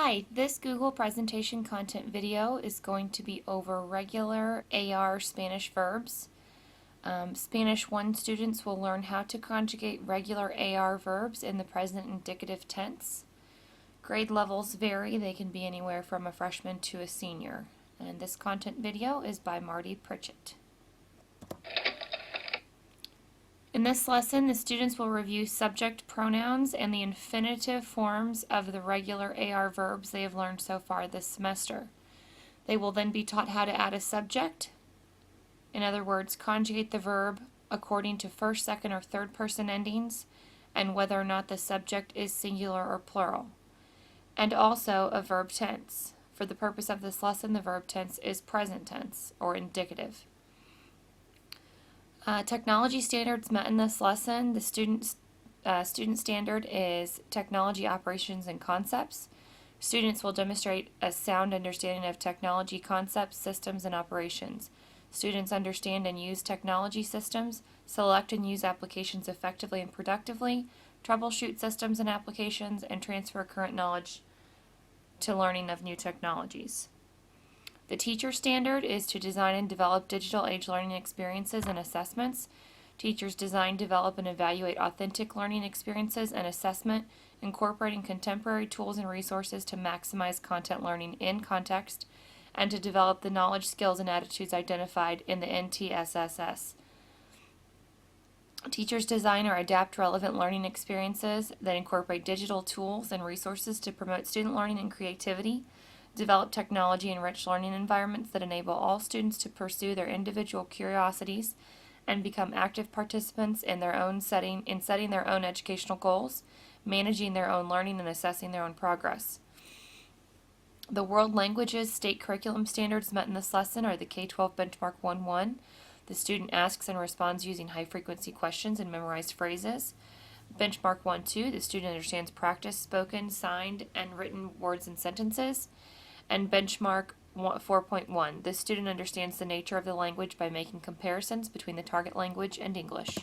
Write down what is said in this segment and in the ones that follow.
Hi, this Google presentation content video is going to be over regular AR Spanish verbs. Spanish 1 students will learn how to conjugate regular AR verbs in the present indicative tense. Grade levels vary. They can be anywhere from a freshman to a senior. And this content video is by Marty Pritchett. In this lesson, the students will review subject pronouns and the infinitive forms of the regular AR verbs they have learned so far this semester. They will then be taught how to add a subject, in other words, conjugate the verb according to first, second, or third person endings, and whether or not the subject is singular or plural, and also a verb tense. For the purpose of this lesson, the verb tense is present tense or indicative. Technology standards met in this lesson. The student standard is technology operations and concepts. Students will demonstrate a sound understanding of technology concepts, systems, and operations. Students understand and use technology systems, select and use applications effectively and productively, troubleshoot systems and applications, and transfer current knowledge to learning of new technologies. The teacher standard is to design and develop digital age learning experiences and assessments. Teachers design, develop, and evaluate authentic learning experiences and assessment, incorporating contemporary tools and resources to maximize content learning in context and to develop the knowledge, skills, and attitudes identified in the NTSSS. Teachers design or adapt relevant learning experiences that incorporate digital tools and resources to promote student learning and creativity. Develop technology-enriched learning environments that enable all students to pursue their individual curiosities and become active participants in setting their own educational goals, managing their own learning, and assessing their own progress. The world languages state curriculum standards met in this lesson are the K-12 Benchmark 1.1. The student asks and responds using high-frequency questions and memorized phrases. Benchmark 1.2, the student understands practice spoken, signed, and written words and sentences. And benchmark 4.1, the student understands the nature of the language by making comparisons between the target language and English.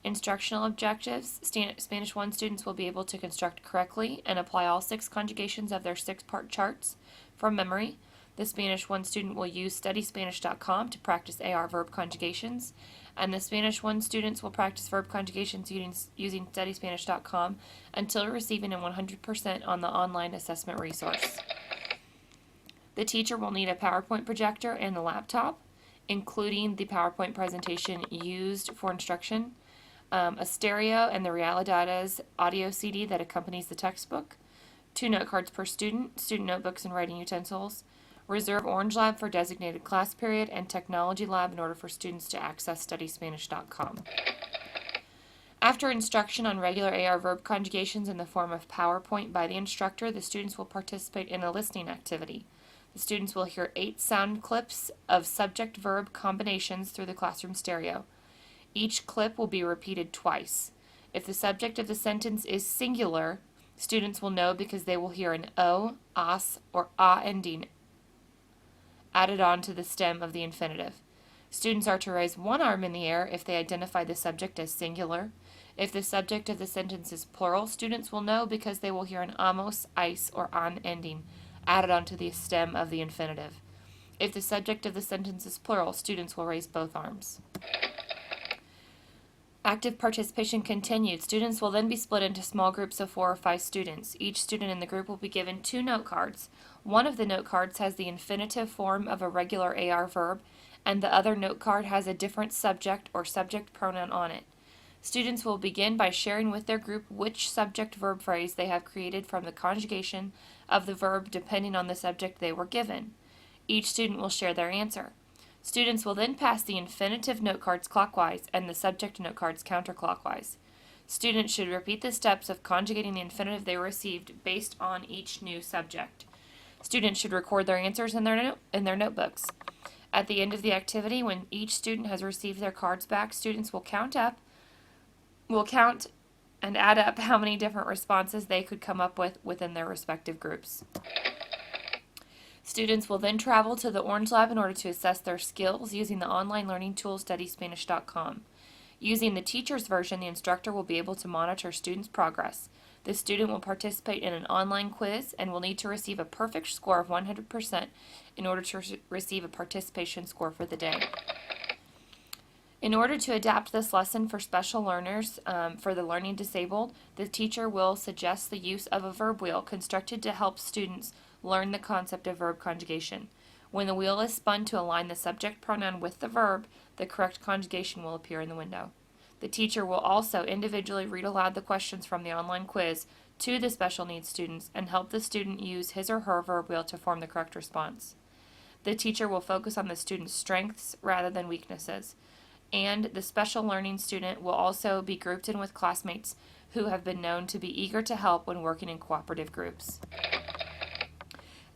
Instructional objectives, Spanish 1 students will be able to construct correctly and apply all 6 conjugations of their 6-part charts from memory. The Spanish 1 student will use studyspanish.com to practice AR verb conjugations, and the Spanish 1 students will practice verb conjugations using studyspanish.com until receiving a 100% on the online assessment resource. The teacher will need a PowerPoint projector and a laptop, including the PowerPoint presentation used for instruction, a stereo and the Realidades audio CD that accompanies the textbook, 2 note cards per student, student notebooks and writing utensils, reserve Orange Lab for designated class period, and Technology Lab in order for students to access studyspanish.com. After instruction on regular AR verb conjugations in the form of PowerPoint by the instructor, the students will participate in a listening activity. The students will hear 8 sound clips of subject-verb combinations through the classroom stereo. Each clip will be repeated twice. If the subject of the sentence is singular, students will know because they will hear an o, as, or a ending added on to the stem of the infinitive. Students are to raise one arm in the air if they identify the subject as singular. If the subject of the sentence is plural, students will know because they will hear an amos, ice, or an ending added onto the stem of the infinitive. If the subject of the sentence is plural, students will raise both arms. Active participation continued. Students will then be split into small groups of 4 or 5 students. Each student in the group will be given 2 note cards. One of the note cards has the infinitive form of a regular AR verb, and the other note card has a different subject or subject pronoun on it. Students will begin by sharing with their group which subject-verb phrase they have created from the conjugation of the verb depending on the subject they were given. Each student will share their answer. Students will then pass the infinitive note cards clockwise and the subject note cards counterclockwise. Students should repeat the steps of conjugating the infinitive they received based on each new subject. Students should record their answers in their notebooks. At the end of the activity, when each student has received their cards back, students will count and add up how many different responses they could come up with within their respective groups. Students will then travel to the Orange Lab in order to assess their skills using the online learning tool studyspanish.com. Using the teacher's version, the instructor will be able to monitor students' progress. The student will participate in an online quiz and will need to receive a perfect score of 100% in order to receive a participation score for the day. In order to adapt this lesson for special learners, for the learning disabled, the teacher will suggest the use of a verb wheel constructed to help students learn the concept of verb conjugation. When the wheel is spun to align the subject pronoun with the verb, the correct conjugation will appear in the window. The teacher will also individually read aloud the questions from the online quiz to the special needs students and help the student use his or her verb wheel to form the correct response. The teacher will focus on the student's strengths rather than weaknesses. And the special learning student will also be grouped in with classmates who have been known to be eager to help when working in cooperative groups.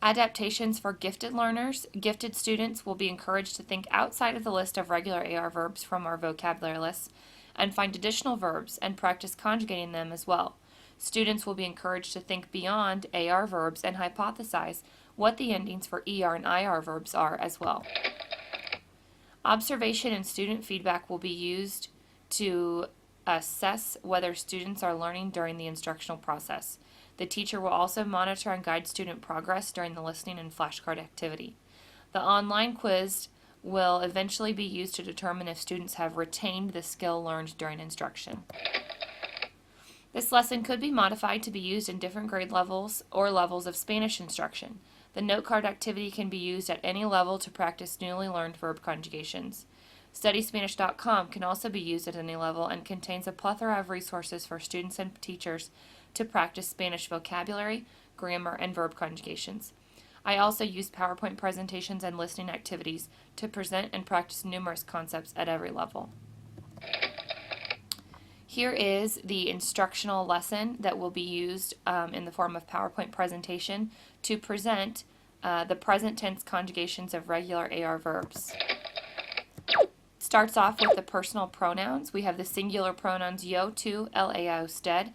Adaptations for gifted learners. Gifted students will be encouraged to think outside of the list of regular AR verbs from our vocabulary list and find additional verbs and practice conjugating them as well. Students will be encouraged to think beyond AR verbs and hypothesize what the endings for ER and IR verbs are as well. Observation and student feedback will be used to assess whether students are learning during the instructional process. The teacher will also monitor and guide student progress during the listening and flashcard activity. The online quiz will eventually be used to determine if students have retained the skill learned during instruction. This lesson could be modified to be used in different grade levels or levels of Spanish instruction. The note card activity can be used at any level to practice newly learned verb conjugations. StudySpanish.com can also be used at any level and contains a plethora of resources for students and teachers to practice Spanish vocabulary, grammar, and verb conjugations. I also use PowerPoint presentations and listening activities to present and practice numerous concepts at every level. Here is the instructional lesson that will be used in the form of PowerPoint presentation to present the present tense conjugations of regular AR verbs. Starts off with the personal pronouns. We have the singular pronouns yo, tu, lao, usted,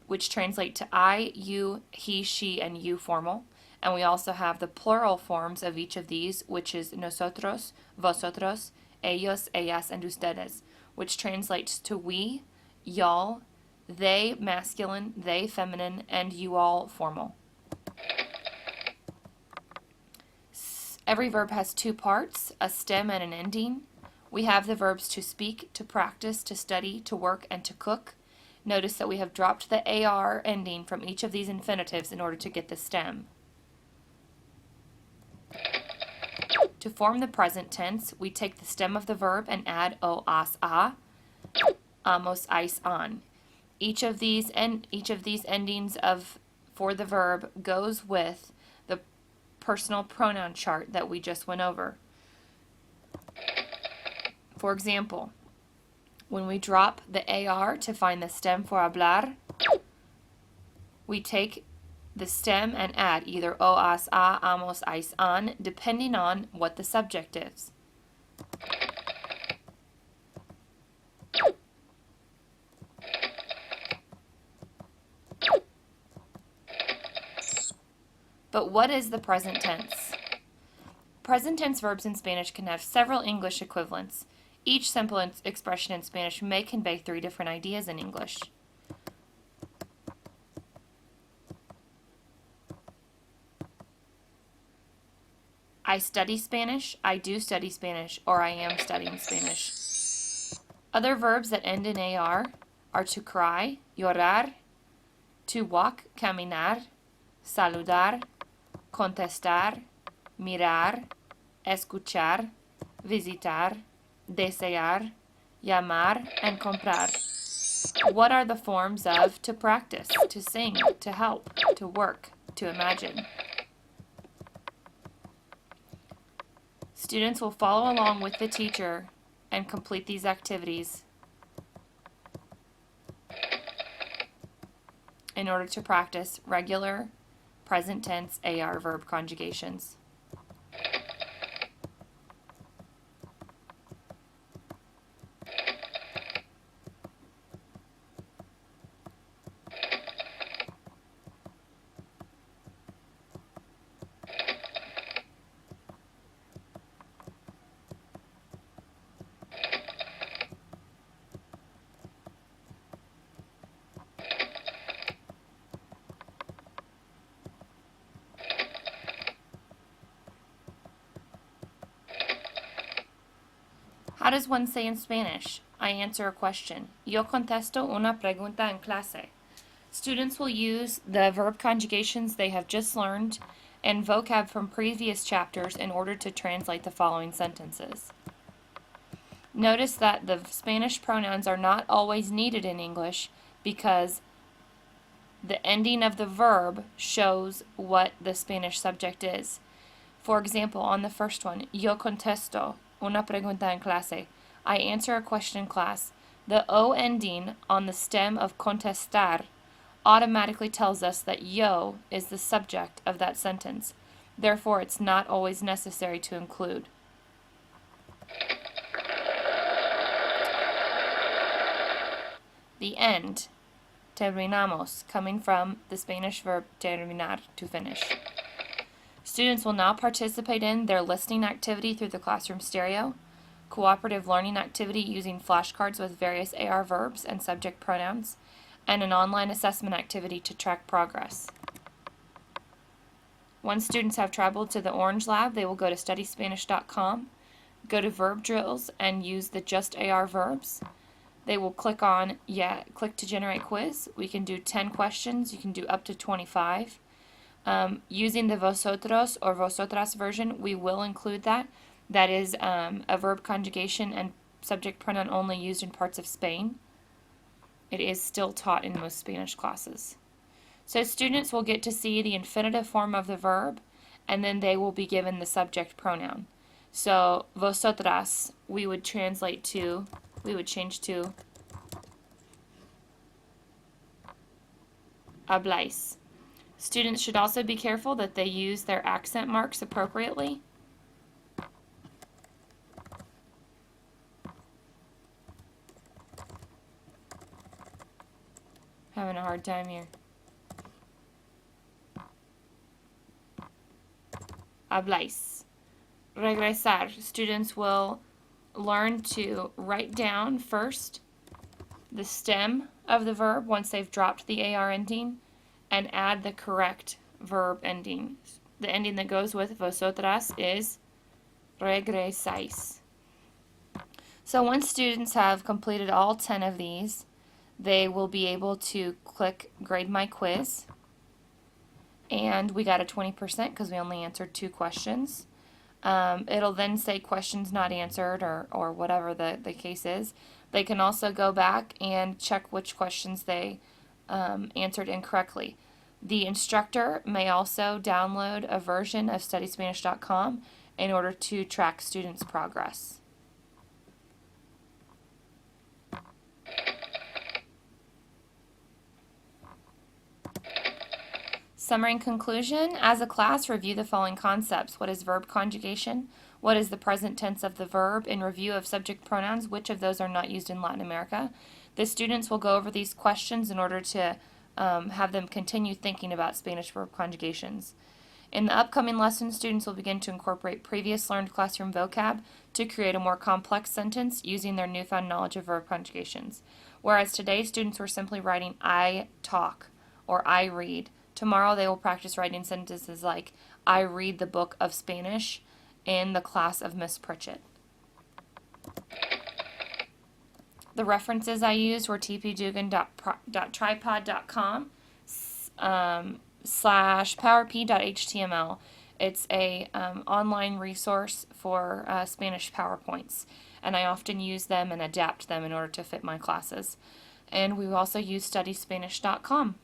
which translate to I, you, he, she, and you formal. And we also have the plural forms of each of these, which is nosotros, vosotros, ellos, ellas, and ustedes, which translates to we, y'all, they masculine, they feminine, and you all formal. Every verb has two parts, a stem and an ending. We have the verbs to speak, to practice, to study, to work, and to cook. Notice that we have dropped the AR ending from each of these infinitives in order to get the stem. To form the present tense, we take the stem of the verb and add o, as, a, amos, ais, on. Each of these endings for the verb goes with the personal pronoun chart that we just went over. For example, when we drop the AR to find the stem for hablar, we take the stem and add either o, as, a, amos, ais, an, depending on what the subject is. But what is the present tense? Present tense verbs in Spanish can have several English equivalents. Each simple expression in Spanish may convey 3 different ideas in English. I study Spanish, I do study Spanish, or I am studying Spanish. Other verbs that end in AR are to cry, llorar, to walk, caminar, saludar, contestar, mirar, escuchar, visitar, desear, llamar, and comprar. What are the forms of to practice, to sing, to help, to work, to imagine? Students will follow along with the teacher and complete these activities in order to practice regular present tense AR verb conjugations. How does one say in Spanish, I answer a question? Yo contesto una pregunta en clase. Students will use the verb conjugations they have just learned and vocab from previous chapters in order to translate the following sentences. Notice that the Spanish pronouns are not always needed in English because the ending of the verb shows what the Spanish subject is. For example, on the first one, yo contesto una pregunta en clase. I answer a question in class. The O ending on the stem of contestar automatically tells us that yo is the subject of that sentence. Therefore, it's not always necessary to include. The end, terminamos, coming from the Spanish verb terminar, to finish. Students will now participate in their listening activity through the classroom stereo, cooperative learning activity using flashcards with various AR verbs and subject pronouns, and an online assessment activity to track progress. Once students have traveled to the Orange Lab, they will go to studyspanish.com, go to verb drills, and use the just AR verbs. They will click to generate quiz. We can do 10 questions. You can do up to 25. Using the vosotros or vosotras version, we will include that. That is a verb conjugation and subject pronoun only used in parts of Spain. It is still taught in most Spanish classes. So students will get to see the infinitive form of the verb, and then they will be given the subject pronoun. So vosotras, we would change to habláis. Students should also be careful that they use their accent marks appropriately. Having a hard time here. Habláis. Regresar. Students will learn to write down first the stem of the verb once they've dropped the AR ending and add the correct verb ending. The ending that goes with vosotras is regresáis. So once students have completed all 10 of these, they will be able to click Grade My Quiz. And we got a 20% because we only answered 2 questions. It'll then say questions not answered or whatever the case is. They can also go back and check which questions they answered incorrectly. The instructor may also download a version of studyspanish.com in order to track students' progress. Summary and conclusion. As a class, review the following concepts. What is verb conjugation? What is the present tense of the verb? In review of subject pronouns, which of those are not used in Latin America? The students will go over these questions in order to have them continue thinking about Spanish verb conjugations. In the upcoming lesson, students will begin to incorporate previous learned classroom vocab to create a more complex sentence using their newfound knowledge of verb conjugations. Whereas today, students were simply writing I talk or I read. Tomorrow they will practice writing sentences like, I read the book of Spanish in the class of Miss Pritchett. The references I used were tpdugan.tripod.com /powerp.html. It's a online resource for Spanish PowerPoints, and I often use them and adapt them in order to fit my classes. And we also use studyspanish.com.